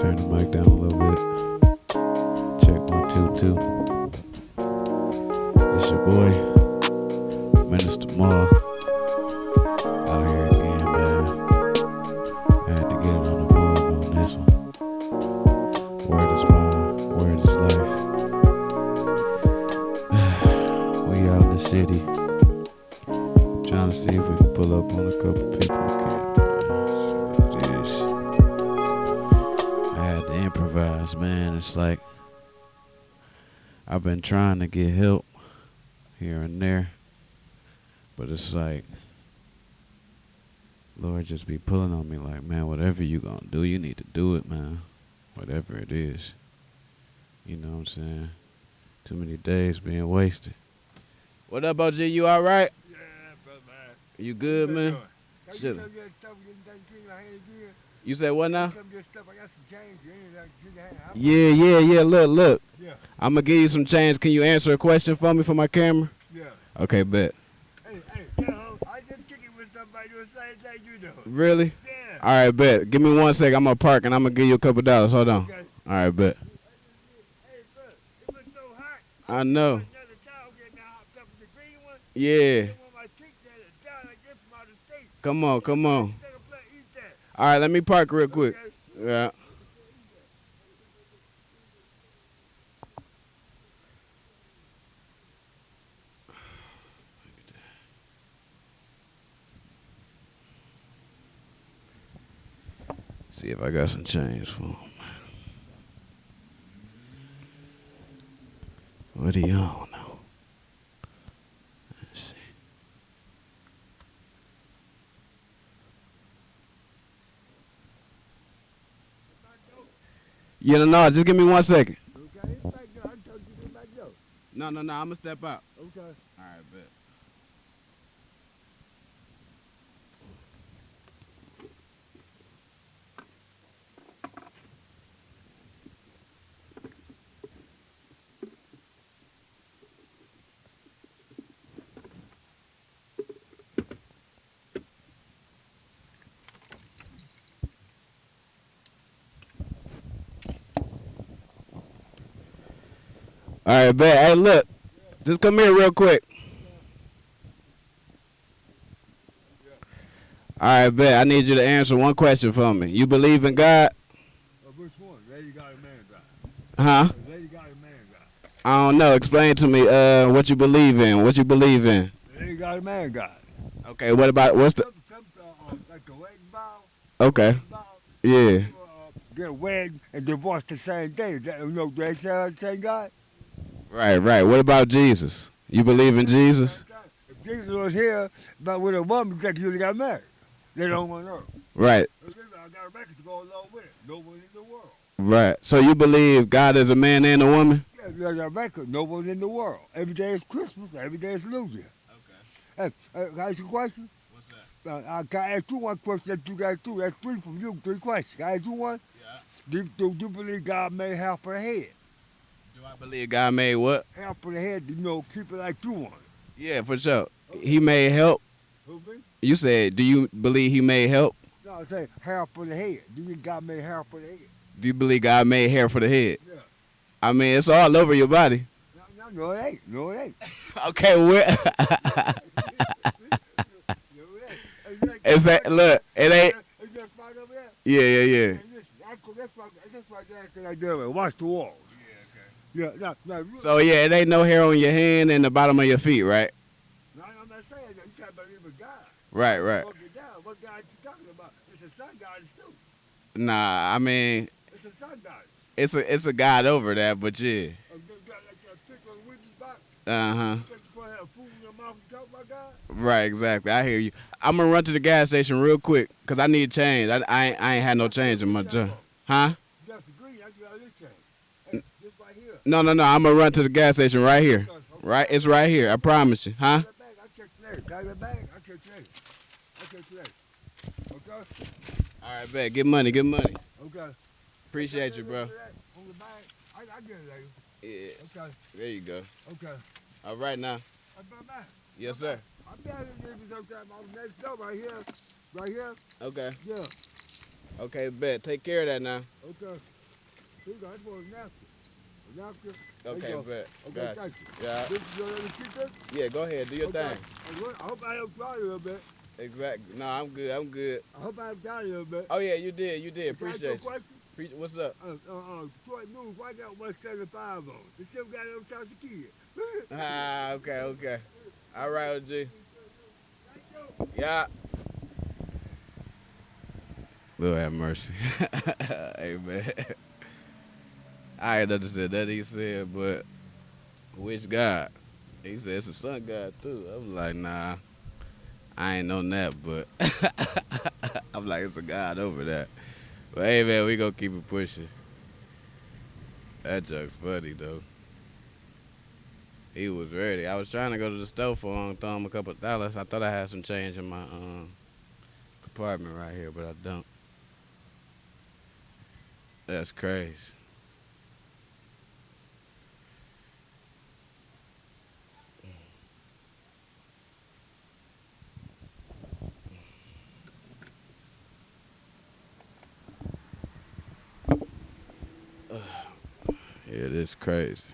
Turn the mic down a little bit. Check 1 2 2. It's your boy, Minister Maul. Out here again, man. I had to get it on the move on this one. Word is bond, word is life. We out in the city. Trying to see if we can pull up on a couple people. I had to improvise, man. It's like I've been trying to get help here and there, but it's like Lord just be pulling on me like, man, whatever you gonna do, you need to do it, man. Whatever it is. You know what I'm saying? Too many days being wasted. What up, OG? You all right? Yeah, brother, man. You good, man? Shit. You said what now? Yeah. Look. Yeah. I'm gonna give you some change. Can you answer a question for me for my camera? Yeah. Okay, bet. Hey, I just kicking with somebody doing the same thing you do. Really? Yeah. All right, bet. Give me 1 sec. I'm gonna park and I'm gonna give you a couple dollars. Hold on. Okay. All right, bet. Hey, bro, it was so hot. I know. Another child getting that hot pepper, the green one. Yeah. Then when my cheek there, the child like this from out of state. Come on. Eat that. All right, let me park real quick. Okay. Yeah. See if I got some change for him. What do you on now? Let's see. Yeah, no, just give me 1 second. Okay, it's back there. I told you to get back there. No, I'm gonna step out. Okay. All right, bet. All right, bet. Hey, look. Just come here real quick. All right, bet. I need you to answer one question for me. You believe in God? Which one? Lady got a man God. Huh? Lady got a man God. I don't know. Explain to me what you believe in. What you believe in. Lady got a man God. Okay, what about, what's the... Like the wedding vow. Okay. Yeah. Get wed and divorce the same day. You know, they say the same God. Right. What about Jesus? You believe in Jesus? If Jesus was here, but with a woman, that you got married. They don't want her. Right. I got a record to go along with it. No one in the world. Right. So you believe God is a man and a woman? Yeah, you got a record. No one in the world. Every day is Christmas. Every day is New Year. Okay. Hey, can I ask you a question? What's that? I can ask you one question that you got two. That's three from you. Three questions. Can I ask you one? Yeah. Do you believe God made half of the head? Do I believe God made what? Half of the head, keep it like you want it. Yeah, for sure. He made help. Who me? You said, do you believe he made help? No, I say half of the head. Do you think God made half of the head? Do you believe God made hair for the head? Yeah. I mean, it's all over your body. No, it ain't. No, it ain't. Okay, well, it's that, look, it ain't. It's just right over there. Yeah. That's why I do it. Watch the walls. Yeah, okay. Yeah, no. So, yeah, it ain't no hair on your hand and the bottom of your feet, right? No, I'm not saying that. You can't believe in God. Right. Broke it down. What God you talking about? It's a sun goddess too. Nah, I mean, It's a sun goddess. it's a God over that, but yeah. You got like that pick on the witch's box. Uh-huh. You think you probably have food in your mouth and talk about God? Right, exactly. I hear you. I'm going to run to the gas station real quick because I need change. I ain't had no change in my job. Huh? That's the green. I got this change. Hey, this right here. No. I'm going to run to the gas station right here. Right? It's right here. I promise you. Huh? Got your bag. I catch you later. Okay? All right, bet. Get money. Okay. Appreciate you, bro. On the bag, I get it later. Yeah. Okay. There you go. Okay. All right now. Bye-bye. Yes, sir. I'm down in there sometime. I'm next door right here. Okay. Yeah. Okay, bet. Take care of that now. Okay. Here you go. That's for a napkin. A napkin. Okay, bet. Okay, Gotcha. thank you. Yeah. This is your keep this? Yeah, go ahead. Do your thing. I hope I helped out a little bit. Exactly. No, I'm good. I'm good. I hope I helped out a little bit. Oh, yeah, you did. You did. Can I ask Appreciate you a you. question? What's up? Short news, why got 175 on? It still got them shots of kids. Ah, okay. All right, OG. Yeah. Lord have mercy. Amen. I ain't understood that he said, but which God? He said it's a sun God too. I was like, nah, I ain't on that, but I'm like, it's a God over that. But hey, man, we gonna keep it pushing. That joke's funny though. He was ready. I was trying to go to the store for him, throw him a couple of dollars. I thought I had some change in my compartment right here, but I don't. That's crazy. Yeah, this crazy.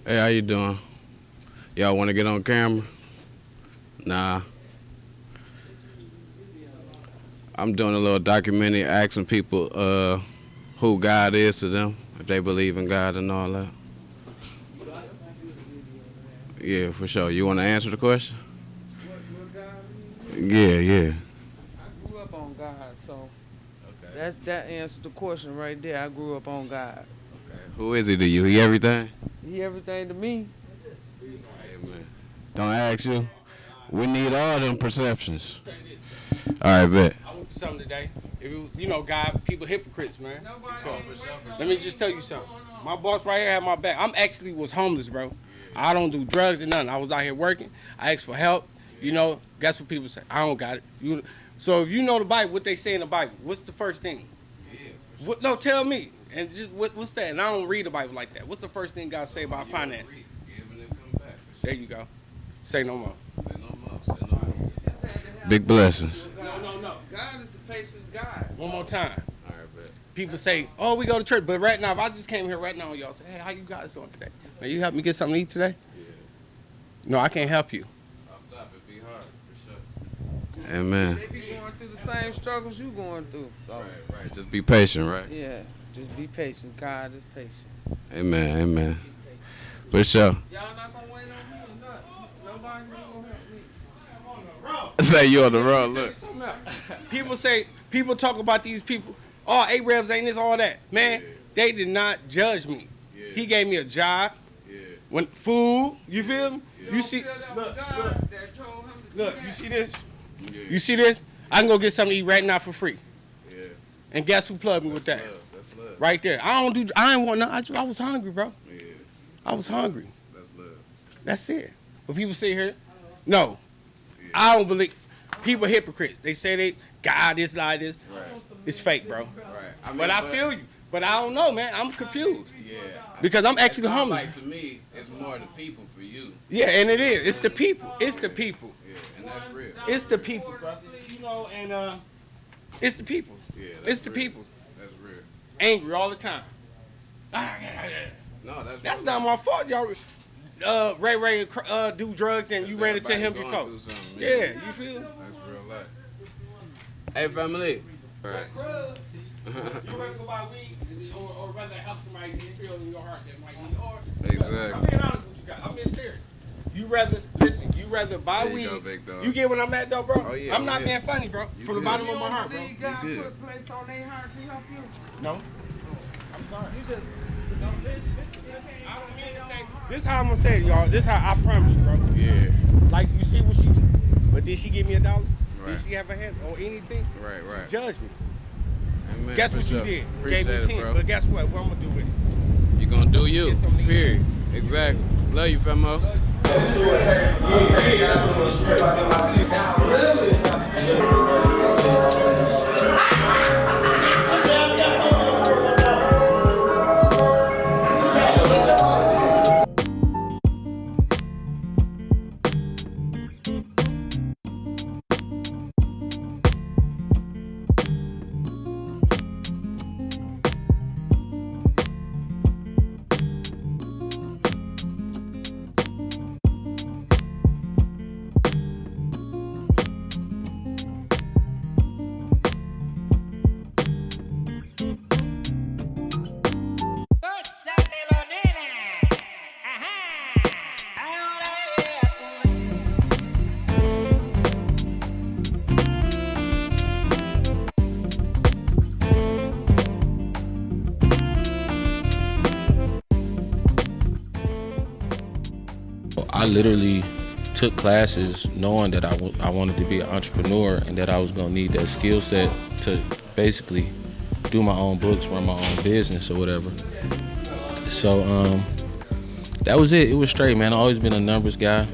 Hey, how you doing? Y'all want to get on camera? Nah. I'm doing a little documentary asking people who God is to them, if they believe in God and all that. Yeah, for sure. You want to answer the question? What God is? Yeah. I grew up on God, so that answers the question right there. I grew up on God. Okay. Who is he to you? He everything? He everything to me. Amen. Don't ask you. We need all them perceptions. All right, bet. I went through something today. If you know, God, people hypocrites, man. Let me just tell you something. My boss right here had my back. I'm was homeless, bro. I don't do drugs or nothing. I was out here working. I asked for help. You know, guess what people say? I don't got it. So if you know the Bible, what they say in the Bible, what's the first thing? Yeah. No, tell me. And just what's that? And I don't read the Bible like that. What's the first thing God say about finance? There you go. Say no more. Say no more. Say no more. Big blessings. No. God is the patient God. One more time. All right, bet. People say, oh, we go to church. But right now, if I just came here right now, y'all say, hey, how you guys doing today? Man, you help me get something to eat today? Yeah. No, I can't help you. Off top, it'd be hard, for sure. Amen. They be going through the same struggles you going through. So. Right. Just be patient, right? Yeah, just be patient. God is patient. Amen. For sure. Y'all not going to wait on me or not? Nobody's going to help me. Say you on the road, look. People talk about these people. Oh, Arabs ain't this, all that. Man, they did not judge me. Yeah. He gave me a job. Yeah. When food, you feel me? You see, look, you see this? Yeah. You see this? I can go get something to eat right now for free. Yeah. And guess who plugged me with that? That's love. Right there. I ain't want nothing. I was hungry, bro. Yeah. I was hungry. That's love. That's it. But people sit here, no. Yeah. I don't believe. People are hypocrites. They say they God is like this. Right. It's fake, bro. Right. But I feel you. But I don't know, man. I'm confused. Yeah. Because I'm actually hungry. Like to me, it's more the people for you. Yeah, and it is. It's the people. It's the people. Yeah, and that's real. It's the people, bro. You know, and it's the people. Yeah, it's the real. people. That's real. Angry all the time. No, that's not my fault, y'all. Ray do drugs and you ran into him before. Yeah, you feel? That's real life. Hey, family. All right. You rather go buy weed or rather help somebody get feel in your heart that might need or exactly. I'm being honest with you guys. I'm being serious. You rather buy weed. Go, big dog. You get what I'm at though, bro? Oh, yeah, I'm not being funny, bro. From the bottom of my heart, bro. You got put place on their heart to help you? No. I'm sorry. You just I don't mean to say. This how I'm gonna say it, y'all. This how I promise you, bro. Yeah. Like you see what she did, but did she give me $1? Right. Did she have a hand or anything? Right. She judged me. Amen. Guess what you did? Gave me 10. Bro. But guess what? What I'm gonna do with it? You gonna do you. Get some Period. Exactly. Love you, famo. Love you. I literally took classes knowing that I wanted to be an entrepreneur and that I was gonna need that skill set to basically do my own books, run my own business or whatever. So that was it. It was straight, man. I've always been a numbers guy.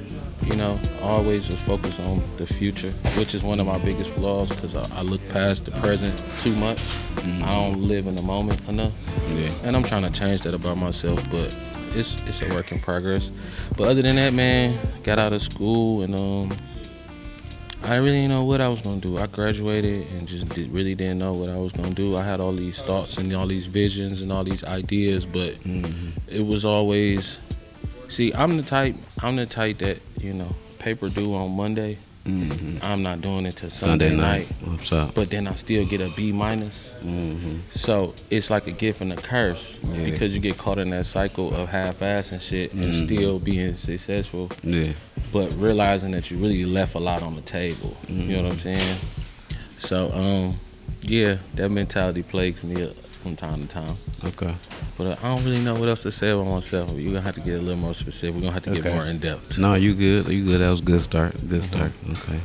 You know, always was focused on the future, which is one of my biggest flaws because I look past the present too much. I don't live in the moment enough. Yeah. And I'm trying to change that about myself, but it's a work in progress. But other than that, man, got out of school and I didn't really know what I was gonna do. I graduated and just really didn't know what I was gonna do. I had all these thoughts and all these visions and all these ideas, but it was always, see, I'm the type that, you know, paper due on Monday. I'm not doing it till Sunday night. What's up? But then I still get a B-. So it's like a gift and a curse because you get caught in that cycle of half-assing shit and still being successful. Yeah. But realizing that you really left a lot on the table. You know what I'm saying? So yeah, that mentality plagues me from time to time. Okay. But I don't really know what else to say about myself. You're gonna have to get a little more specific. We're gonna have to get more in depth. No, you good. You good. That was a good start. Good start. Okay.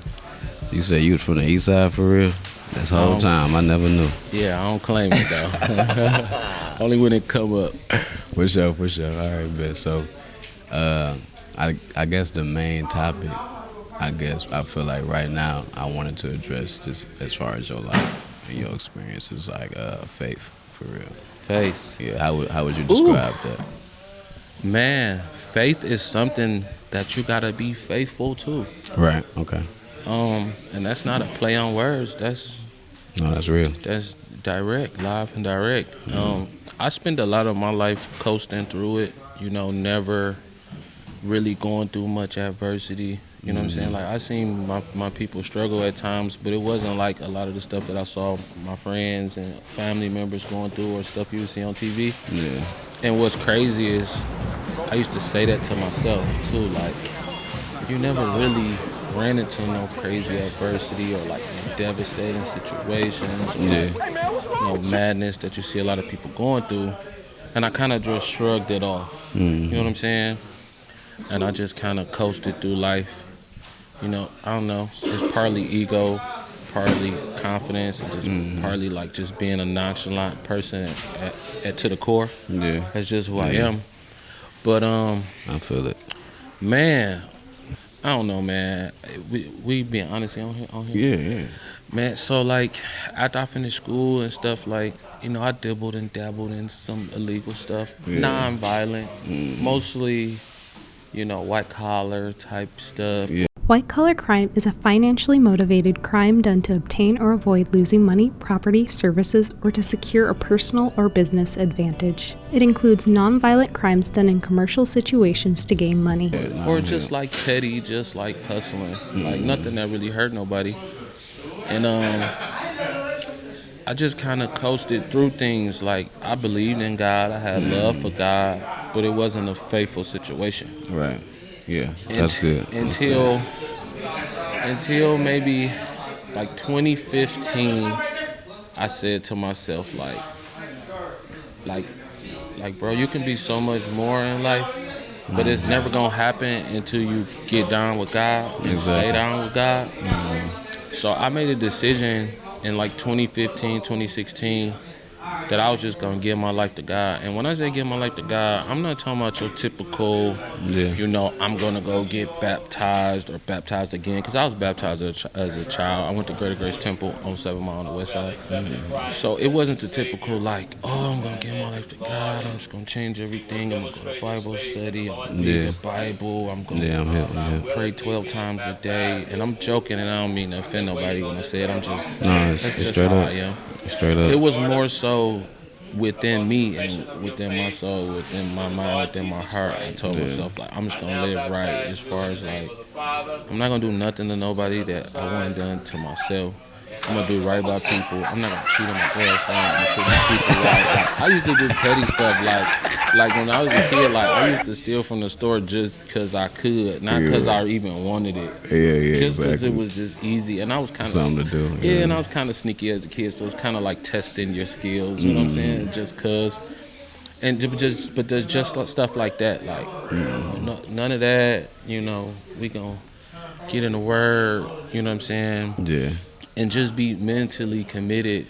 So you said you was from the east side for real? That's the whole time. I never knew. Yeah, I don't claim it though. Only when it come up. For sure. All right, bet. So I guess the main topic, I feel like right now I wanted to address just as far as your life and your experiences, like faith, for real. Faith. Yeah, how would you describe that? Man, faith is something that you gotta be faithful to. Right, okay. And that's not a play on words. That's real. That's direct, live and direct. I spend a lot of my life coasting through it, you know, never really going through much adversity. You know what I'm saying? Like, I seen my people struggle at times, but it wasn't like a lot of the stuff that I saw my friends and family members going through or stuff you would see on TV. Yeah. And what's crazy is I used to say that to myself too, like, you never really ran into no crazy adversity or like devastating situations, no madness that you see a lot of people going through. And I kind of just shrugged it off. You know what I'm saying? And I just kind of coasted through life. You know, I don't know. It's partly ego, partly confidence, and just partly like just being a nonchalant person at to the core. Yeah, that's just who I am. But I feel it. Man, I don't know, man. We being honest on here. Yeah. Man, so like after I finished school and stuff, like, you know, I dibbled and dabbled in some illegal stuff, non-violent, mostly, you know, white collar type stuff. Yeah. White-collar crime is a financially motivated crime done to obtain or avoid losing money, property, services, or to secure a personal or business advantage. It includes non-violent crimes done in commercial situations to gain money. Or just like petty, just like hustling, like nothing that really hurt nobody. And I just kind of coasted through things. Like, I believed in God, I had love for God, but it wasn't a faithful situation. Right. Yeah, that's good. Until maybe like 2015, I said to myself, like, bro, you can be so much more in life, but it's never gonna happen until you get down with God, stay down with God. So I made a decision in like 2015, 2016 that I was just gonna give my life to God. And when I say give my life to God, I'm not talking about your typical, you know, I'm gonna go get baptized or baptized again, because I was baptized as a child. I went to Greater Grace Temple on 7 Mile on the west side. So it wasn't the typical like, oh, I'm gonna give my life to God, I'm just gonna change everything, I'm gonna go to Bible study, I'm gonna read the Bible, I'm gonna pray 12 times a day. And I'm joking, and I don't mean to offend nobody when I say it. I'm just, that's just how I am. Straight up. It was more so within me and within my soul, within my mind, within my heart. I told myself, like, I'm just gonna live right, as far as like, I'm not gonna do nothing to nobody that I want done to myself. I'm gonna do right by people. I'm not gonna cheat on my girlfriend. I'm gonna treat people right. Like, I used to do petty stuff, like when I was a kid, like I used to steal from the store just because I could, not because I even wanted it. Just because it was just easy, and I was kind of something to do. And I was kind of sneaky as a kid, so it's kind of like testing your skills. You know what I'm saying? Just cause, but there's just stuff like that. Like none of that. You know, we gonna get in the word. You know what I'm saying? Yeah. And just be mentally committed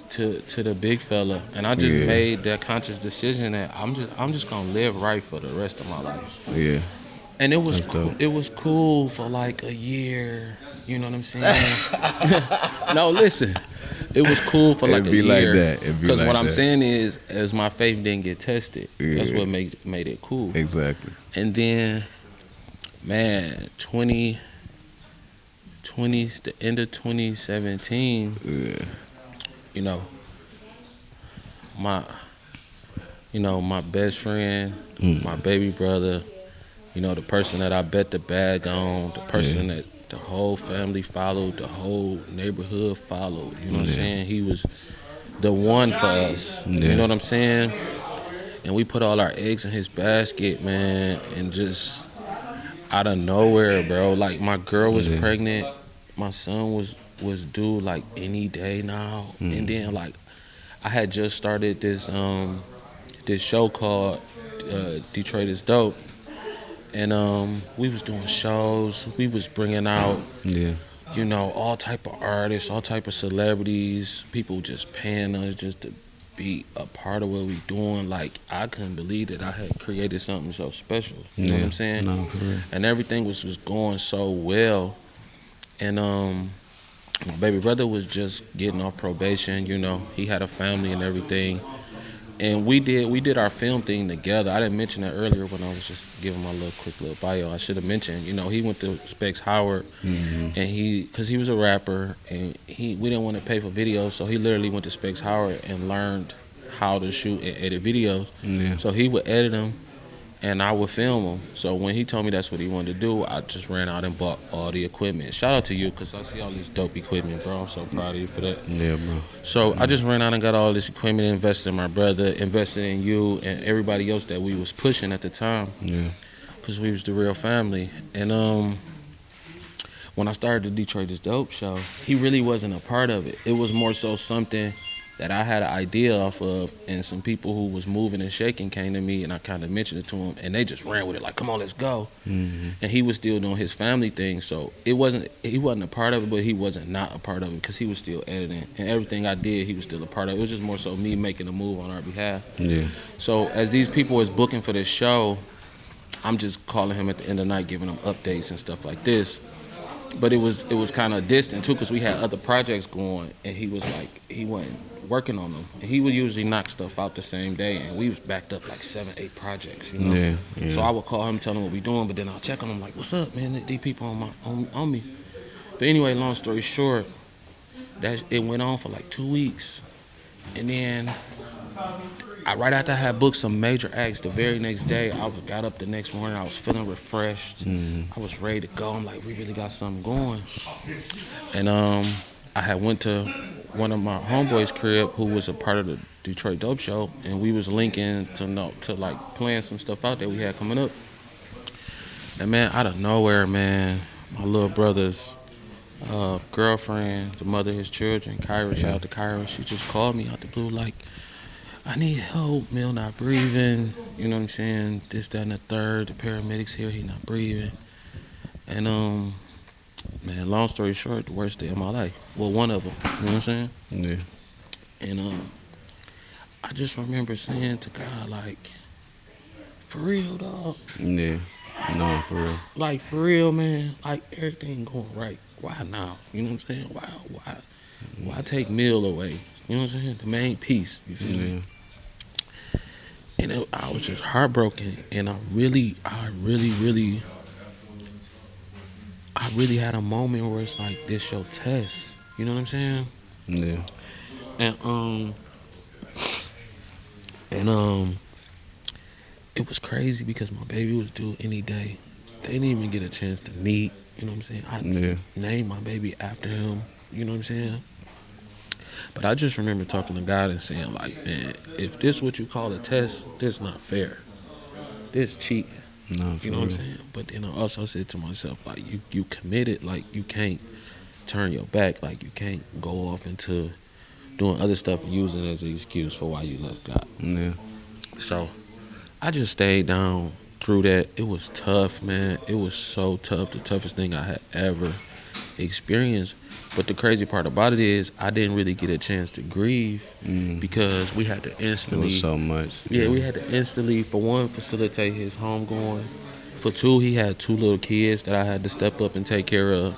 to the big fella. And I just made that conscious decision that I'm just gonna live right for the rest of my life. Yeah. And it was cool. It was cool for like a year. You know what I'm saying? No, listen. It was cool for like a year. Like that. Because what I'm saying is, as my faith didn't get tested, that's what made it cool. Exactly. And then, man, the end of 2017, you know, my best friend, my baby brother, you know, the person that I bet the bag on, the person that the whole family followed, the whole neighborhood followed, you know what I'm saying? He was the one for us, you know what I'm saying? And we put all our eggs in his basket, man, and just out of nowhere, bro, like my girl was pregnant, my son was due like any day now, and then like I had just started this show called Detroit is Dope, and we was doing shows, we was bringing out you know, all type of artists, all type of celebrities, people just paying us just to be a part of what we doing. Like, I couldn't believe that I had created something so special. You know what I'm saying? No, for real. And everything was going so well. And my baby brother was just getting off probation, you know. He had a family and everything. And we did our film thing together. I didn't mention that earlier when I was just giving my quick little bio. I should have mentioned, you know, he went to Specs Howard, and because he was a rapper, and we didn't want to pay for videos, so he literally went to Specs Howard and learned how to shoot and edit videos. So he would edit them, and I would film them. So when he told me that's what he wanted to do, I just ran out and bought all the equipment. Shout out to you, because I see all this dope equipment, bro. I'm so proud of you for that. Yeah, bro. So I just ran out and got all this equipment, invested in my brother, invested in you, and everybody else that we was pushing at the time. Yeah. Because we was the real family. And when I started the Detroit is Dope show, he really wasn't a part of it. It was more so something that I had an idea off of, and some people who was moving and shaking came to me, and I kind of mentioned it to him, and they just ran with it like, come on, let's go. And he was still doing his family thing, so he wasn't a part of it, but he wasn't not a part of it, because he was still editing, and everything I did, he was still a part of it. It was just more so me making a move on our behalf. So as these people was booking for this show, I'm just calling him at the end of the night, giving him updates and stuff like this. But it was kind of distant too, because we had other projects going, and he was like, he wasn't working on them. And he would usually knock stuff out the same day, and we was backed up like 7-8 projects, you know. So I would call him, tell him what we doing, but then I'll check on him like, what's up, man? These people on me. But anyway, long story short, that it went on for like 2 weeks, and then right after I had booked some major acts, the very next day, I got up the next morning, I was feeling refreshed. I was ready to go. I'm like, we really got something going. And I had went to one of my homeboys' crib, who was a part of the Detroit Dope Show, and we was linking to like playing some stuff out that we had coming up. And man, out of nowhere, man, my little brother's girlfriend, the mother of his children, Kyra, shout out to Kyra, she just called me out the blue like, I need help, Mill not breathing, you know what I'm saying, this, that, and the third, the paramedics here, he not breathing. And man, long story short, the worst day of my life. Well, one of them, you know what I'm saying? Yeah. And I just remember saying to God, like, for real, dog. Yeah. No, for real. Like, for real, man. Like, everything going right. Why now? You know what I'm saying? Why take meal away? You know what I'm saying? The main piece. You feel me? And I was just heartbroken. And I really had a moment where it's like, this your test. You know what I'm saying? Yeah. And it was crazy because my baby was due any day. They didn't even get a chance to meet. You know what I'm saying? I named my baby after him. You know what I'm saying? But I just remember talking to God and saying, like, man, if this what you call a test, this not fair. This cheating. No, you know what I'm saying? But then I also said to myself, like, you committed, like, you can't turn your back. Like, you can't go off into doing other stuff and using it as an excuse for why you left God. Yeah. So I just stayed down through that. It was tough, man. It was so tough. The toughest thing I had ever experienced. But the crazy part about it is I didn't really get a chance to grieve because we had to instantly. It was so much. Yeah, we had to instantly, for one, facilitate his homegoing. For two, he had 2 little kids that I had to step up and take care of.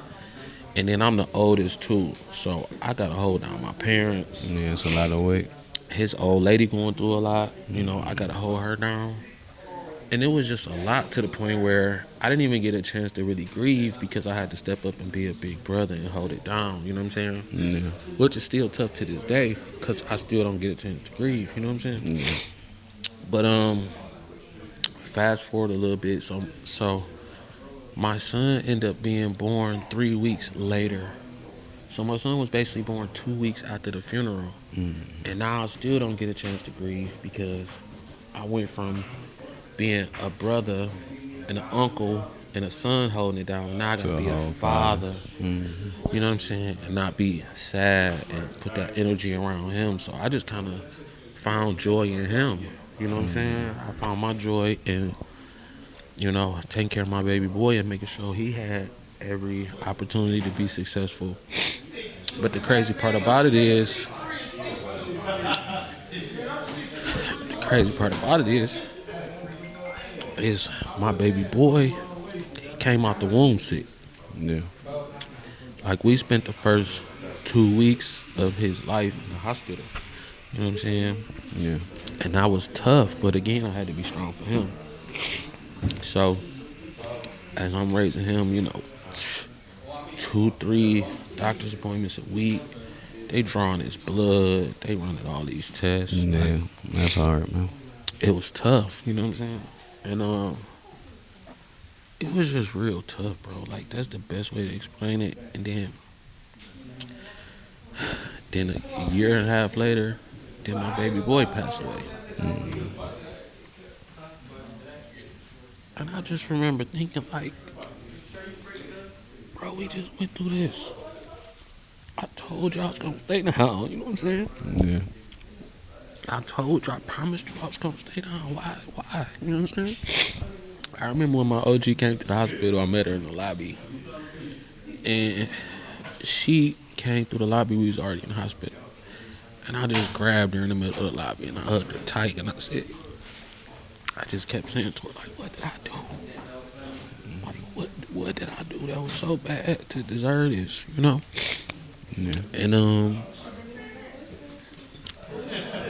And then I'm the oldest too, so I gotta hold down my parents. Yeah, it's a lot of weight. His old lady going through a lot, you know, I gotta hold her down. And it was just a lot to the point where I didn't even get a chance to really grieve because I had to step up and be a big brother and hold it down, you know what I'm saying? Yeah. Which is still tough to this day because I still don't get a chance to grieve, you know what I'm saying? Yeah. But fast forward a little bit, so my son ended up being born 3 weeks later. So my son was basically born 2 weeks after the funeral. And now I still don't get a chance to grieve because I went from being a brother and an uncle and a son holding it down. Now I gotta be a father. You know what I'm saying? And not be sad and put that energy around him. So I just kind of found joy in him. You know what I'm saying? I found my joy in, you know, taking care of my baby boy and making sure he had every opportunity to be successful. But the crazy part about it is, my baby boy, he came out the womb sick. Yeah. Like, we spent the first 2 weeks of his life in the hospital. You know what I'm saying? Yeah. And that was tough, but again, I had to be strong for him. So, as I'm raising him, you know, 2-3 doctor's appointments a week. They drawing his blood. They running all these tests. Yeah, like, that's hard, man. It was tough, you know what I'm saying? And it was just real tough, bro. Like, that's the best way to explain it. And then a year and a half later, then my baby boy passed away. And I just remember thinking, like, bro, we just went through this. I told you I was gonna stay down, you know what I'm saying? Yeah. I told you, I promised you I was gonna stay down. Why? You know what I'm saying? I remember when my OG came to the hospital, I met her in the lobby. And she came through the lobby, we was already in the hospital. And I just grabbed her in the middle of the lobby and I hugged her tight and I said, I just kept saying to her, like, what did I do? Like, what did I do that was so bad to deserve this, you know? Yeah.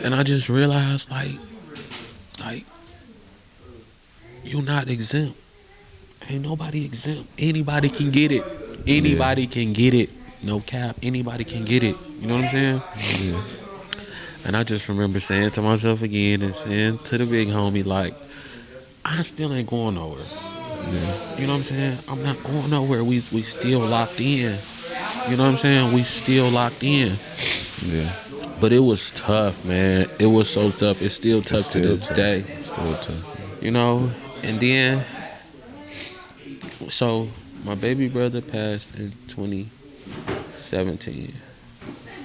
And I just realized, like, you're not exempt. Ain't nobody exempt. Anybody can get it. Anybody can get it. No cap. Anybody can get it. You know what I'm saying? Yeah. And I just remember saying to myself again and saying to the big homie, like, I still ain't going nowhere. Yeah. You know what I'm saying? I'm not going nowhere. We still locked in. You know what I'm saying? We still locked in. Yeah. But it was tough, man. It was so tough. It's still tough to this day. Still tough. You know? And then, so my baby brother passed in 2017.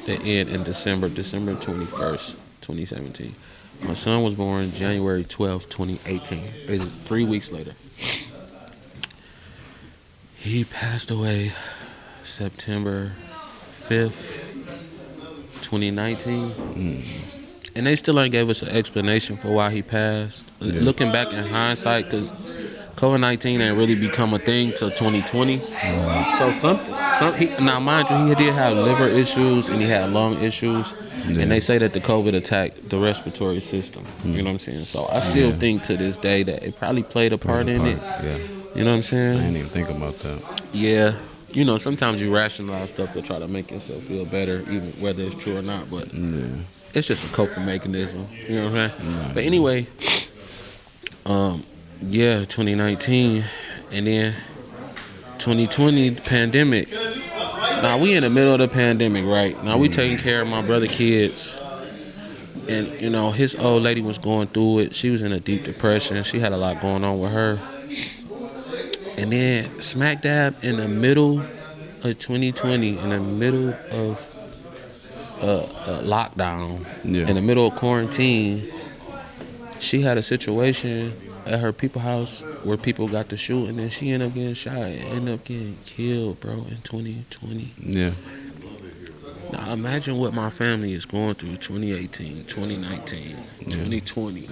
The end in December 21st, 2017. My son was born January 12th, 2018. It was 3 weeks later. He passed away September 5th, 2019. And they still ain't gave us an explanation for why he passed. Yeah. Looking back in hindsight, because COVID-19 ain't really become a thing till 2020. So now mind you, he did have liver issues and he had lung issues. Yeah. And they say that the COVID attacked the respiratory system. You know what I'm saying? So I still think to this day that it probably played a part in it. Yeah. You know what I'm saying? I didn't even think about that. Yeah. You know, sometimes you rationalize stuff to try to make yourself feel better, even whether it's true or not. But it's just a coping mechanism. You know what I'm saying? Yeah. But anyway, 2019, and then 2020, the pandemic. Now we in the middle of the pandemic, right? Now we taking care of my brother kids. And, you know, his old lady was going through it. She was in a deep depression. She had a lot going on with her. And then smack dab in the middle of 2020, in the middle of lockdown, in the middle of quarantine, she had a situation at her people's house where people got to shoot, and then she ended up getting shot and ended up getting killed, bro, in 2020. Yeah. Now imagine what my family is going through 2018, 2019, 2020.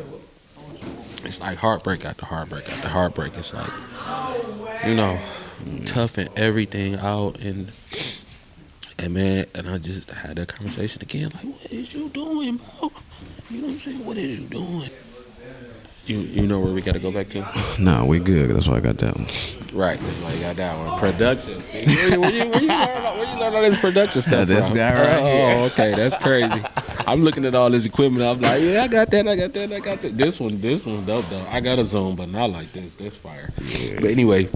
It's like heartbreak after heartbreak after heartbreak. It's like, you know, toughing everything out, and man, and I just had that conversation again, like, what is you doing, bro? You know what I'm saying? What is you doing? You know where we gotta go back to? Nah, we good. That's why I got that one. Right, that's why you got that one. Production. Where you learn all this production stuff This from? guy right here. Oh, okay, that's crazy. I'm looking at all this equipment. I'm like, yeah, I got that. This one's dope though. I got a Zoom, but not like this. That's fire. Yeah. But anyway,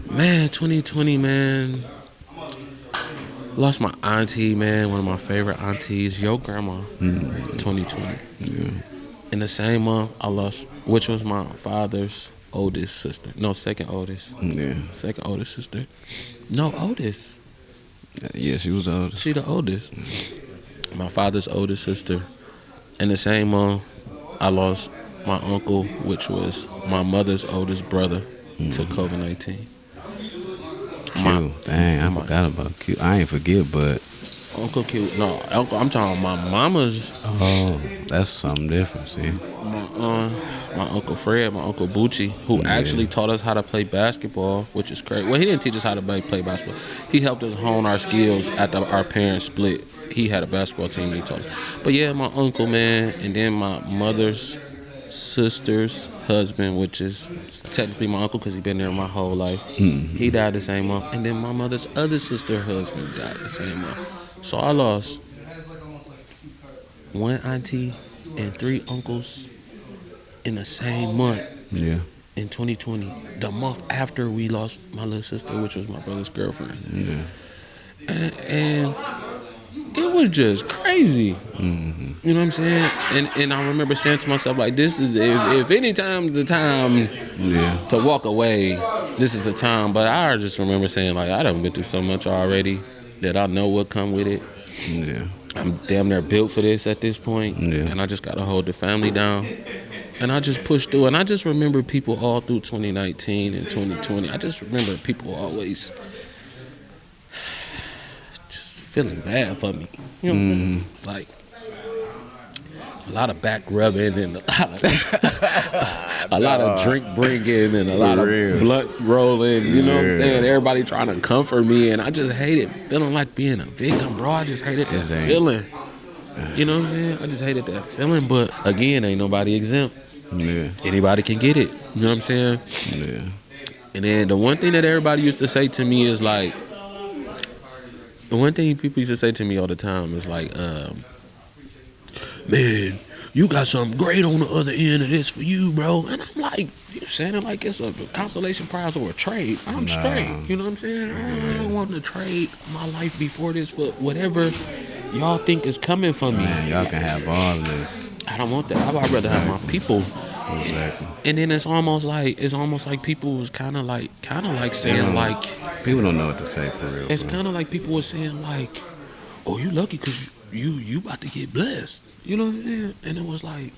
man, 2020, man. Lost my auntie, man. One of my favorite aunties, your grandma. 2020. Yeah. In the same month, I lost, which was my father's oldest sister. No, second oldest. Yeah. Second oldest sister. No, oldest. Yeah, she was the oldest. She the oldest. My father's oldest sister. In the same month, I lost my uncle, which was my mother's oldest brother, to COVID-19. Q. Dang, I forgot about Q. I ain't forget, but Uncle Q. No, Uncle. I'm talking about my mama's. Oh, that's something different. See, my Uncle Fred, my Uncle Bucci, who actually taught us how to play basketball, which is crazy. Well, he didn't teach us how to play basketball. He helped us hone our skills after our parents split. He had a basketball team, he taught us. But yeah, my uncle, man, and then my mother's sister's husband, which is technically my uncle because he's been there my whole life. He died the same month. And then my mother's other sister's husband died the same month. So I lost one auntie and 3 uncles in the same month. Yeah. In 2020, the month after we lost my little sister, which was my brother's girlfriend. Yeah. And it was just crazy. Mm-hmm. You know what I'm saying? And I remember saying to myself, like, this is, if any time's the time to walk away, this is the time. But I just remember saying, like, I done been through so much already that I know what come with it. Yeah. I'm damn near built for this at this point. Yeah. And I just got to hold the family down. And I just pushed through. And I just remember people all through 2019 and 2020. I just remember people always just feeling bad for me. You know, like a lot of back rubbing and a lot of drink bringing and a lot of blunts rolling. You know what I'm saying? Everybody trying to comfort me. And I just hated feeling like being a victim, bro. I just hated that feeling. You know what I'm saying? I just hated that feeling. But again, ain't nobody exempt. Yeah. Anybody can get it. You know what I'm saying? Yeah. And then the one thing that everybody used to say to me is like, the one thing people used to say to me all the time is like, man, you got something great on the other end of this for you, bro. And I'm like, you saying it like it's a consolation prize or a trade. I'm straight. You know what I'm saying? I don't want to trade my life before this for whatever y'all think is coming for me. Man, y'all can have all of this. I don't want that. I'd rather have my people. Exactly. And then it's almost like people was kind of like saying like, people don't know what to say for real. it's kind of like people were saying like, oh, you lucky because you about to get blessed. You know what I'm saying? And it was like,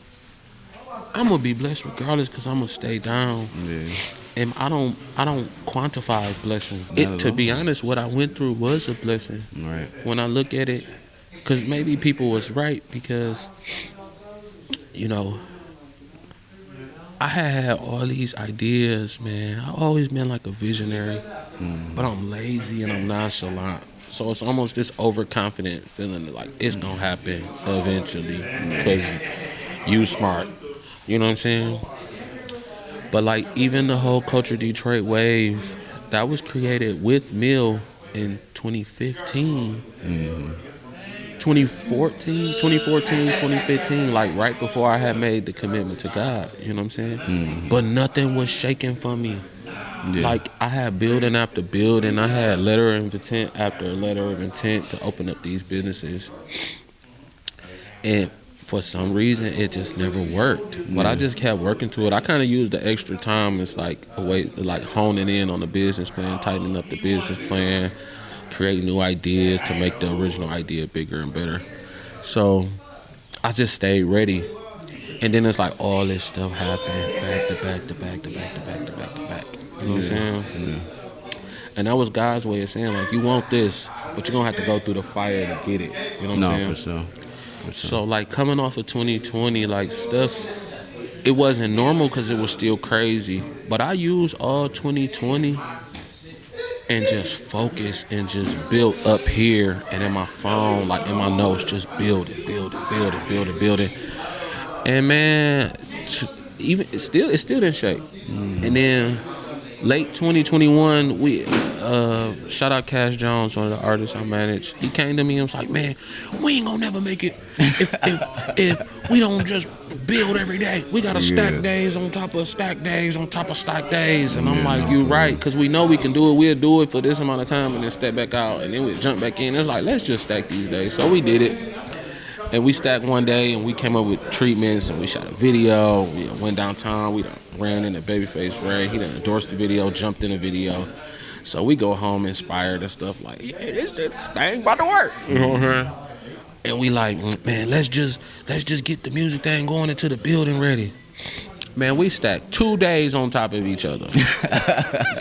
I'm gonna be blessed regardless because I'm gonna stay down. Yeah. And I don't quantify blessings. To be honest, what I went through was a blessing. Right. When I look at it, because maybe people was right, because, you know, I had all these ideas, man. I've always been like a visionary, but I'm lazy and I'm nonchalant. So it's almost this overconfident feeling that like it's gonna happen eventually because you smart. You know what I'm saying? But like even the whole Culture Detroit wave, that was created with Mill in 2015. 2015, like right before I had made the commitment to God, you know what I'm saying? But nothing was shaking for me. Like I had building after building, I had letter of intent after letter of intent to open up these businesses. And for some reason, it just never worked. But I just kept working to it. I kind of used the extra time as like a way to like honing in on the business plan, tightening up the business plan, create new ideas to make the original idea bigger and better. So I just stayed ready. And then it's like all this stuff happened back to back to back to back to back to back to back. You know what I'm saying? And that was God's way of saying, like, you want this, but you're going to have to go through the fire to get it. You know what I'm saying? For sure. So, like, coming off of 2020, like, stuff, it wasn't normal because it was still crazy. But I used all 2020 and just focus and just build up here and in my phone, like in my notes, just build it. And man, even it still didn't shake. And then late 2021, we shout out Cash Jones, one of the artists I manage. He came to me and was like, "Man, we ain't gonna never make it if we don't just build every day. We gotta stack days on top of stack days on top of stack days." And I'm like, "You right, because we know we can do it. We'll do it for this amount of time and then step back out and then we'll jump back in." It's like, let's just stack these days. So we did it. And we stacked one day and we came up with treatments and we shot a video. We went downtown. We done ran into Babyface Ray. He done endorsed the video, jumped in the video. So we go home inspired and stuff like, yeah, this thing about to work. You know what I'm saying? And we like, man, let's just get the music thing going into the building ready. Man, we stacked 2 days on top of each other.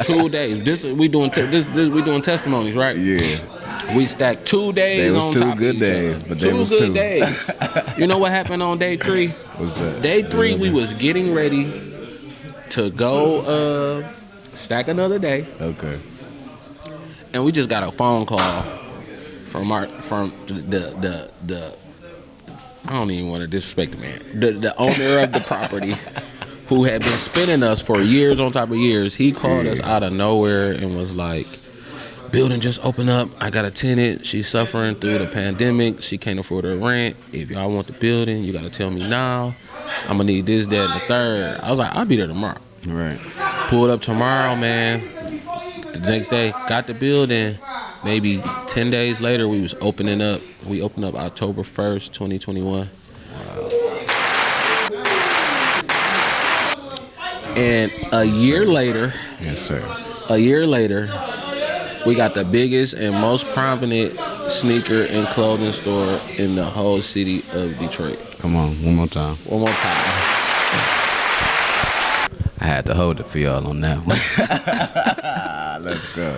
2 days. We doing testimonies, right? Yeah. We stacked 2 days on top of each other. They was 2 good days, but they was 2 two. good days. You know what happened on day 3? What's that? Day 3, we was getting ready to go stack another day. Okay. And we just got a phone call from the I don't even want to disrespect the man. The owner of the property who had been spinning us for years on top of years. He called us out of nowhere and was like, "Building just opened up. I got a tenant. She's suffering through the pandemic. She can't afford her rent. If y'all want the building, you got to tell me now. I'm going to need this, that, and the third." I was like, "I'll be there tomorrow." Right. Pulled up tomorrow, man. The next day, got the building. Maybe 10 days later, we was opening up. We opened up October 1st, 2021. And a year later, Yes, sir. we got the biggest and most prominent sneaker and clothing store in the whole city of Detroit. Come on, one more time. One more time. I had to hold it for y'all on that one. Let's go.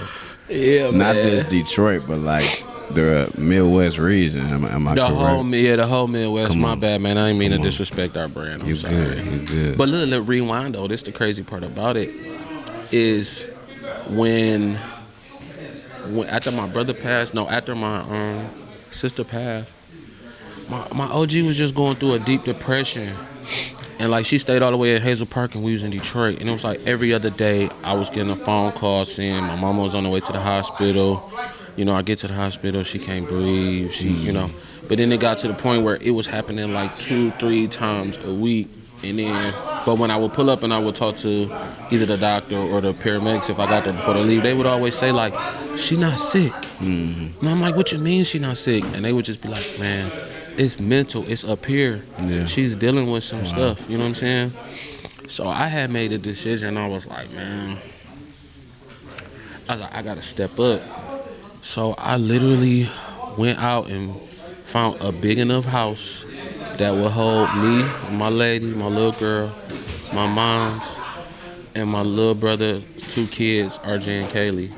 Yeah, man. Not just Detroit, but like the Midwest region. Am I correct? The whole Midwest. Come My on. bad, man. I didn't mean to Come on. disrespect our brand. I'm You sorry. good. You good. But look, rewind though. This the crazy part about it is when after my brother passed, after my sister passed, my OG was just going through a deep depression. And like she stayed all the way in Hazel Park and we was in Detroit. And it was like every other day I was getting a phone call saying my mama was on the way to the hospital. You know, I get to the hospital, she can't breathe, you know. But then it got to the point where it was happening like 2-3 times a week. And then, but when I would pull up and I would talk to either the doctor or the paramedics if I got there before they leave, they would always say like, "She not sick." And I'm like, "What you mean she not sick?" And they would just be like, "Man, it's mental, it's up here. Yeah. She's dealing with some stuff," you know what I'm saying? So I had made a decision. I was like, man, I gotta step up. So I literally went out and found a big enough house that would hold me, my lady, my little girl, my mom's, and my little brother, 2 kids, RJ and Kaylee.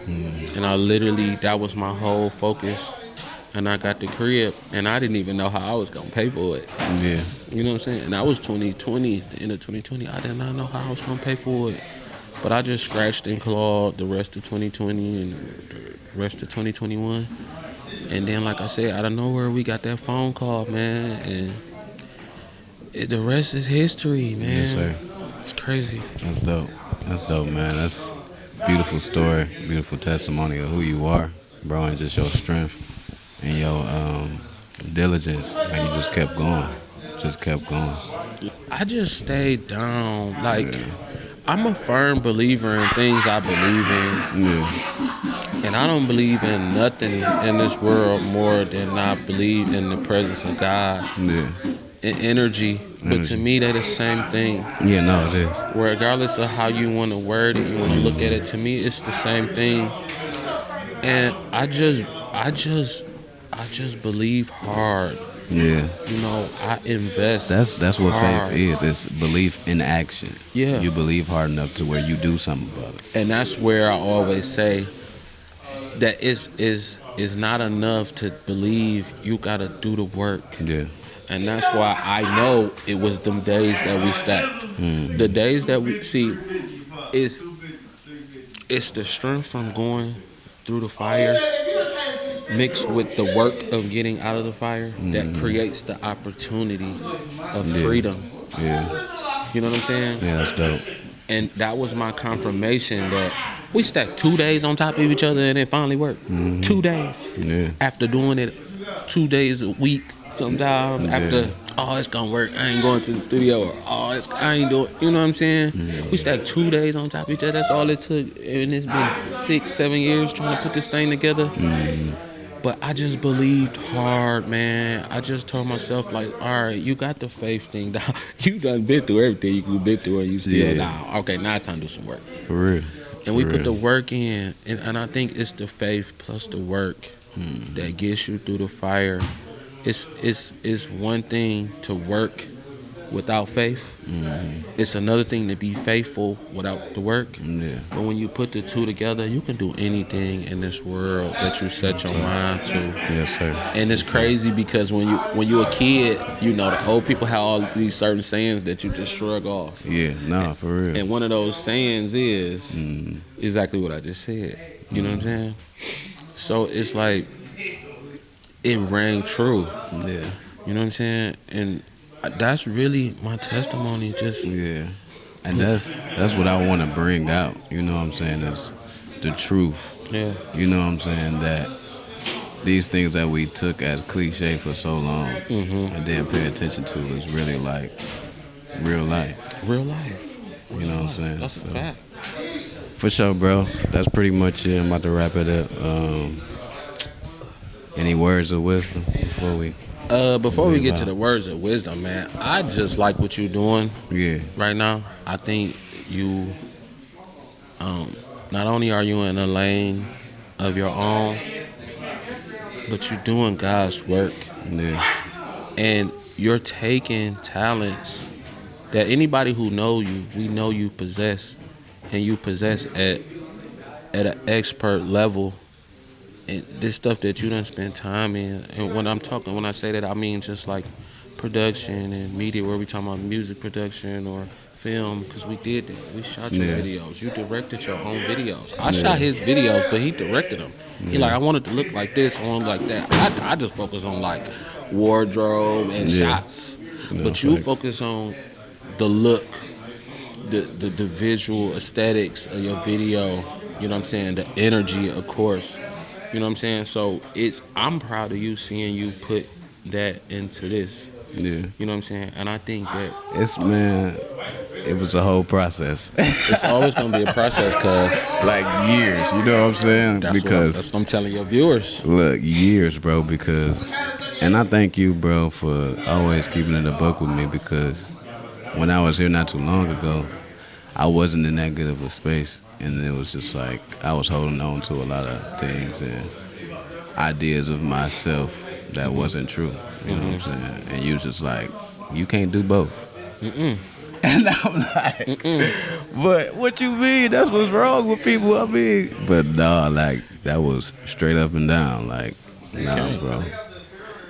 And I literally, that was my whole focus. and I got the crib, and I didn't even know how I was gonna pay for it. Yeah. You know what I'm saying? And that was 2020, the end of 2020. I did not know how I was gonna pay for it, but I just scratched and clawed the rest of 2020 and the rest of 2021. And then, like I said, out of nowhere, we got that phone call, man, and the rest is history, man. Yes, sir. It's crazy. That's dope. That's dope, man. That's a beautiful story, beautiful testimony of who you are, bro, and just your strength and your diligence. And you just kept going. Just kept going. I just stayed down. Like, I'm a firm believer in things I believe in. Yeah. And I don't believe in nothing in this world more than I believe in the presence of God Yeah. and energy. But to me, they're the same thing. Yeah, no, it is. Regardless of how you want to word it, you want to look at it, to me, it's the same thing. And I just believe hard. Yeah. You know, I invest. That's what hard. faith is. It's belief in action. Yeah. You believe hard enough to where you do something about it. And that's where I always say that it's not enough to believe. You got to do the work. Yeah. And that's why I know it was them days that we stacked. The days that we see, it's the strength from going through the fire mixed with the work of getting out of the fire that creates the opportunity of freedom. Yeah. You know what I'm saying? Yeah, that's dope. And that was my confirmation that we stacked 2 days on top of each other and it finally worked. 2 days. Yeah. After doing it 2 days a week, sometimes after, oh, it's gonna work, I ain't going to the studio, or I ain't doing, you know what I'm saying? We stacked 2 days on top of each other. That's all it took. And it's been 6-7 years trying to put this thing together. But I just believed hard, man. I just told myself, like, all right, you got the faith thing down. You done been through everything you could been through, and you still down. Okay, now it's time to do some work. For real. And we put the work in, and I think it's the faith plus the work that gets you through the fire. It's one thing to work without faith. It's another thing to be faithful without the work. Yeah. But when you put the two together, you can do anything in this world that you set your mind to. Yes, sir. And it's crazy because when you're a kid, you know, the old people have all these certain sayings that you just shrug off. Yeah, nah, for real. And one of those sayings is exactly what I just said. You know what I'm saying? So it's like, it rang true. Yeah. You know what I'm saying? And that's really my testimony. Just Yeah. And that's what I want to bring out. You know what I'm saying? Is the truth. Yeah. You know what I'm saying? That these things that we took as cliche for so long and didn't pay attention to is really like real life. Real life. You know what I'm saying? That's a fact. For sure, bro. That's pretty much it. I'm about to wrap it up. Any words of wisdom before we get to the words of wisdom, man, I just like what you're doing right now. I think you, not only are you in a lane of your own, but you're doing God's work. Yeah. And you're taking talents that anybody who know you, we know you possess, and you possess at an expert level. And this stuff that you done spend time in, and when I say that, I mean just like production and media, where we talking about music production or film, because we did that. We shot your videos. You directed your own videos. I shot his videos, but he directed them. He like, I wanted to look like this, I wanted to look like that. I just focus on like wardrobe and shots. But you focus on the look, the visual aesthetics of your video, you know what I'm saying? The energy, of course. You know what I'm saying? So I'm proud of you, seeing you put that into this. Yeah. You know what I'm saying? And I think that it was a whole process. It's always gonna be a process, cause like years, you know what I'm saying? That's what I'm telling your viewers. Look, years, bro, and I thank you, bro, for always keeping it a buck with me, because when I was here not too long ago, I wasn't in that good of a space. And it was just like I was holding on to a lot of things and ideas of myself that wasn't true. You know what I'm saying? And you just like, you can't do both. And I'm like, but what you mean? That's what's wrong with people. I mean, but nah, like that was straight up and down. Like Nah, bro.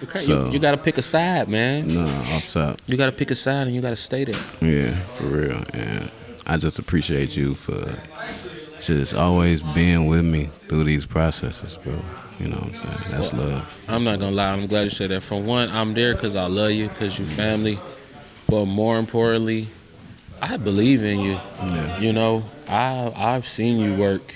Okay, So you gotta pick a side, man. no, off top. You gotta pick a side and you gotta stay there. Yeah, for real. And I just appreciate you for just always being with me through these processes, bro. You know what I'm saying? That's love. I'm not gonna lie, I'm glad you said that. For one, I'm there because I love you, because you family. But more importantly, I believe in you. Yeah. You know, I've seen you work,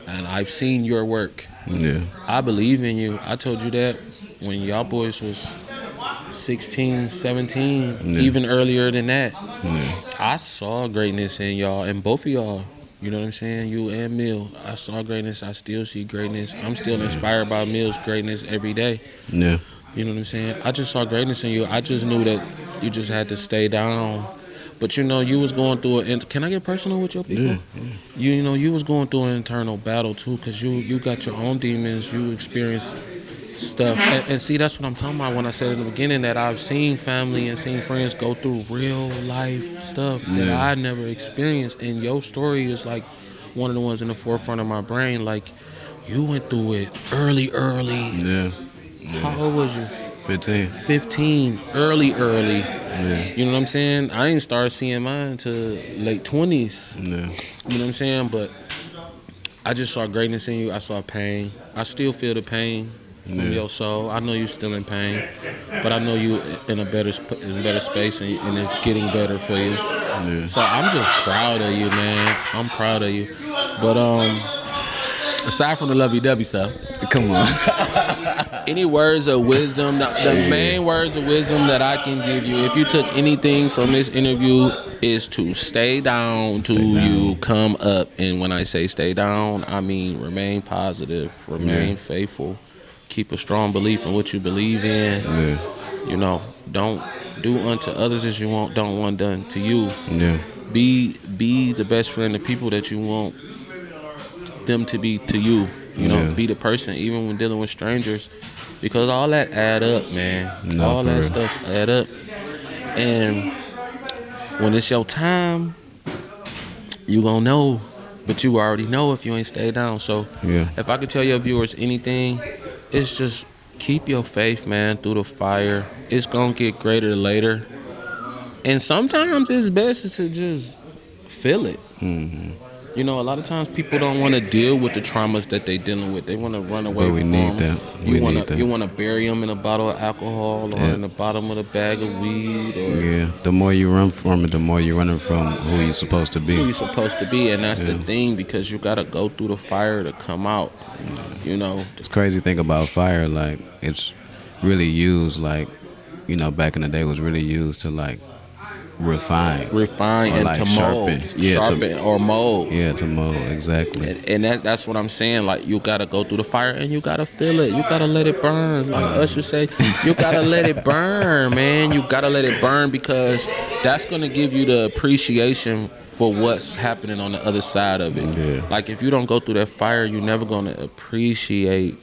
and I've seen your work. Yeah. I believe in you. I told you that when y'all boys was 16, 17, even earlier than that. Yeah. I saw greatness in y'all, and both of y'all. You know what I'm saying? You and Mill. I saw greatness. I still see greatness. I'm still inspired by Mill's greatness every day. Yeah. You know what I'm saying? I just saw greatness in you. I just knew that you just had to stay down. But you know, you was going through it. Can I get personal with your people? Yeah. You know, you was going through an internal battle too, because you got your own demons. You experienced stuff. And see, that's what I'm talking about when I said in the beginning that I've seen family and seen friends go through real life stuff that I never experienced. And your story is like one of the ones in the forefront of my brain. Like, you went through it early. Yeah. How old was you? 15. 15, early. Yeah. You know what I'm saying? I didn't start seeing mine until late 20s. Yeah. You know what I'm saying? But I just saw greatness in you. I saw pain. I still feel the pain from your soul. I know you're still in pain, but I know you in a better space, and it's getting better for you. Yeah. So I'm just proud of you, man. I'm proud of you. But aside from the lovey-dovey stuff, Come on. any words of wisdom, the main words of wisdom that I can give you, if you took anything from this interview, is to stay down till you come up. And when I say stay down, I mean remain positive, remain faithful, keep a strong belief in what you believe in. Yeah. You know, don't do unto others as you don't want done to you. Yeah. Be the best friend to people that you want them to be to you. You know, be the person even when dealing with strangers, because all that add up, man. All that stuff add up. And when it's your time, you gonna know, but you already know if you ain't stay down. So if I could tell your viewers anything, it's just keep your faith, man, through the fire. It's gonna get greater later. And sometimes it's best to just feel it. Mm-hmm. You know, a lot of times people don't want to deal with the traumas that they're dealing with. They want to run away from them. You want to bury them in a bottle of alcohol or in the bottom of a bag of weed. Or the more you run from it, the more you're running from who you're supposed to be. Who you're supposed to be, and that's the thing, because you got to go through the fire to come out. You know, it's crazy thing about fire. Like, it's really used, like, you know, back in the day, was really used to, like, refine and like to sharpen. Sharpen or mold. Yeah, to mold, exactly. And that's what I'm saying. Like, you gotta go through the fire and you gotta feel it. You gotta let it burn. Like Usher say, you gotta let it burn, man. You gotta let it burn, because that's gonna give you the appreciation for what's happening on the other side of it. Yeah. Like, if you don't go through that fire, you're never gonna appreciate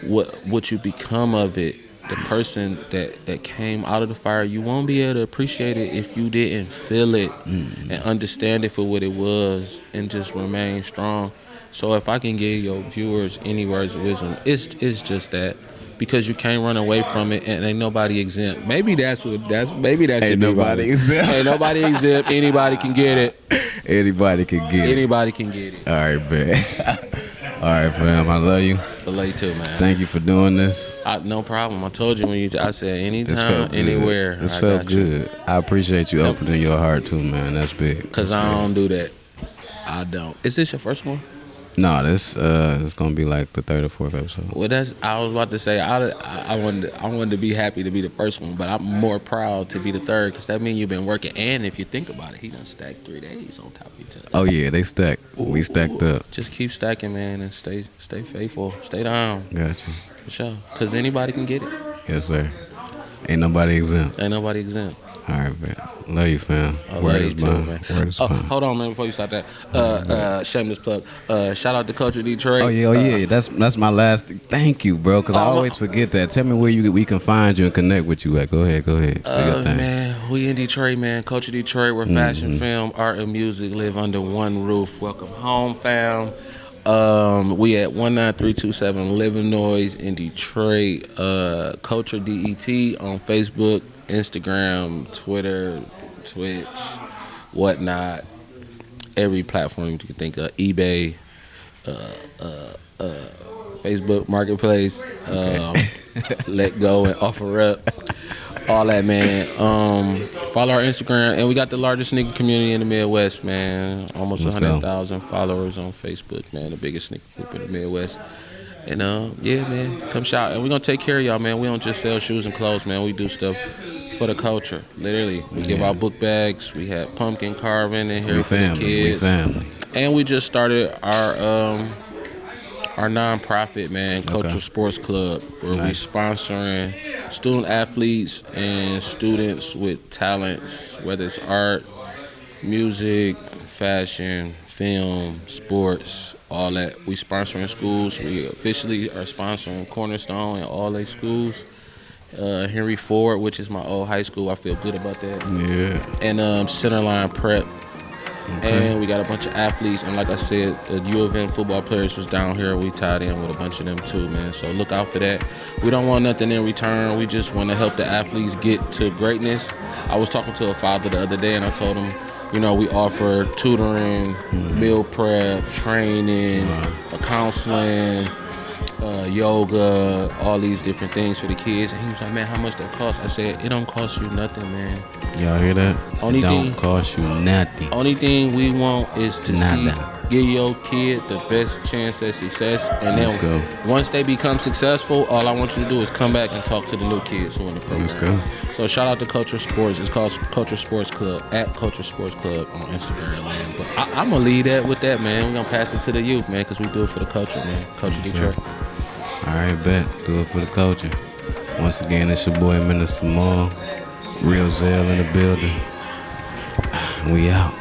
what you become of it. The person that came out of the fire, you won't be able to appreciate it if you didn't feel it and understand it for what it was, and just remain strong. So if I can give your viewers any words of wisdom, it's just that, because you can't run away from it, and ain't nobody exempt. Maybe that should be nobody exempt. Ain't nobody exempt. Anybody can get it. Anybody can get it. Anybody can get it. All right, man. All right, fam. I love you. I love you too, man. Thank you for doing this. No problem. I told you I said anytime, anywhere. This felt good. I appreciate you opening your heart too, man. That's big. Because I don't do that. I don't. Is this your first one? No, this gonna be like the third or fourth episode. Well, I was about to say I wanted to be happy to be the first one, but I'm more proud to be the third, because that means you've been working. And if you think about it, he done stacked 3 days on top of each other. Oh yeah, they stacked. We stacked up. Just keep stacking, man, and stay faithful. Stay down. Gotcha. For sure. Because anybody can get it. Yes, sir. Ain't nobody exempt. Ain't nobody exempt. All right, man. Love you, fam. Word is bond, man. Word is bond. Hold on, man. Before you start that, shameless plug. Shout out to Coach of Detroit. Oh yeah. That's my last. Thank you, bro. Because I always forget that. Tell me where we can find you and connect with you at. Go ahead. Man, we in Detroit, man. Coach of Detroit, where fashion, film, art, and music live under one roof. Welcome home, fam. We at 19327 Living Noise in Detroit. Culture DET on Facebook, Instagram, Twitter, Twitch, whatnot. Every platform you can think of. eBay, Facebook Marketplace, Let Go and Offer Up. All that, man. Follow our Instagram, and we got the largest sneaker community in the Midwest, man. Almost 100,000 followers on Facebook, man. The biggest sneaker group in the Midwest. And yeah, man, come shop, and we're gonna take care of y'all, man. We don't just sell shoes and clothes, man. We do stuff for the culture, literally. We give out book bags. We had pumpkin carving in here for the kids. We family. And we just started our nonprofit, man, Cultural Sports Club, where we sponsoring student athletes and students with talents, whether it's art, music, fashion, film, sports, all that. We sponsoring schools. We officially are sponsoring Cornerstone and all their schools. Henry Ford, which is my old high school. I feel good about that. Yeah. And Centerline Prep. And we got a bunch of athletes, and like I said, the U of M football players was down here. We tied in with a bunch of them too, man. So look out for that. We don't want nothing in return. We just want to help the athletes get to greatness. I was talking to a father the other day, and I told him, you know, we offer tutoring, meal prep, training, counseling, yoga, all these different things for the kids. And he was like, man, how much that cost? I said, it don't cost you nothing, man. Y'all hear that? Only don't cost you nothing. Only thing we want is to give your kid the best chance at success. And then once they become successful, all I want you to do is come back and talk to the new kids who are in the program. Let's go. So shout out to Culture Sports. It's called Culture Sports Club, at Culture Sports Club on Instagram, man. But I'm going to lead that with that, man. We're going to pass it to the youth, man, because we do it for the culture, man. Culture Detroit. All right, bet. Do it for the culture. Once again, it's your boy, Minister Moore. Real Zell in the building. We out.